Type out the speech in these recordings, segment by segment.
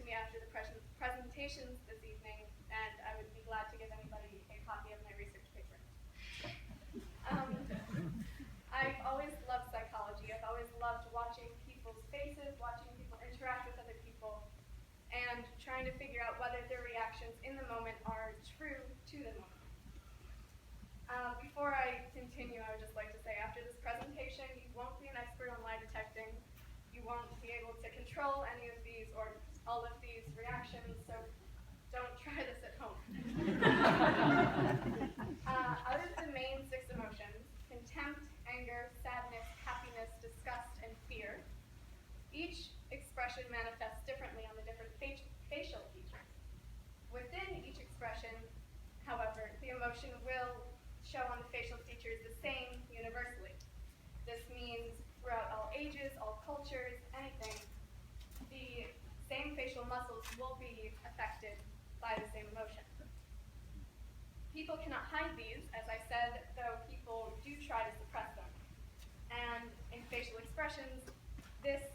me after the presentations this evening, and I would be glad to give anybody a copy of my research paper. I've always loved psychology. I've always loved watching people's faces, watching people interact with other people, and trying to figure out whether their reactions in the moment are true to the moment. Before I continue, I would just like to say, after this presentation, you won't be an expert on lie detecting. You won't be able to control any of these or all of these reactions, so don't try this at home. Out of the main 6 emotions, contempt, anger, sadness, happiness, disgust, and fear, each expression manifests differently on the different facial features. Within each expression, however, the emotion will show on the facial features the same universally. This means throughout all ages, all cultures, anything, the same facial muscles will be affected by the same emotion. People cannot hide these, as I said, though people do try to suppress them. And in facial expressions, this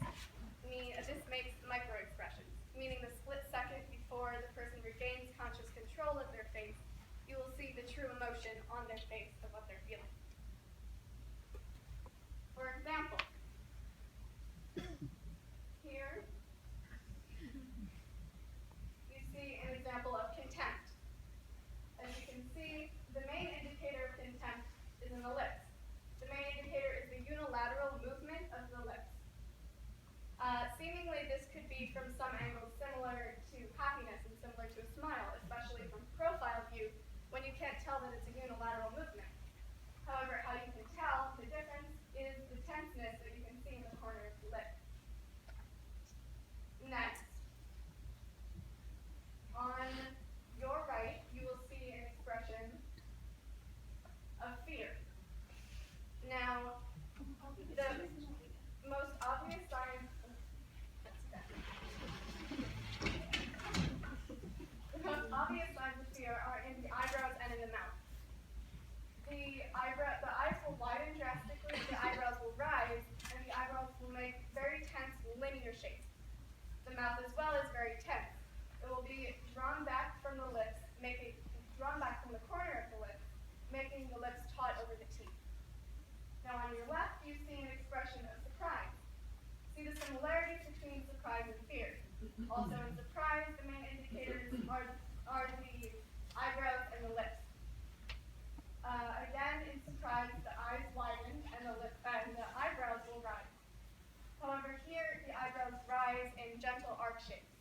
makes micro-expressions, meaning the split second before the person regains conscious control of their face, you will see the true emotion on their face of what they're feeling. For example, here you see an example of contempt. As you can see, the main indicator of contempt is in the lips. The main indicator is the unilateral movement of the lips. Seemingly, this could be from some angles similar to happiness and similar to a smile, especially from profile view, when you can't tell that it's a unilateral movement. However, how you can tell the difference is the tenseness that you can see in the corner of the lip. Next, on your right, you will see an expression of fear. Now, the most obvious signs of fear are in the eyebrows and in the mouth. The eyes will widen drastically, the eyebrows will rise, and the eyebrows will make very tense linear shapes. The mouth as well is very tense. It will be drawn back from the lips, drawn back from the corner of the lips, making the lips taut over the teeth. Now on your left, you see an expression of surprise. See the similarities between surprise and fear. Also in surprise, the main indicators are the eyebrows and the lips. Again, in surprise, the eyes widen and the eyebrows will rise. However, here the eyebrows rise in gentle arc shapes.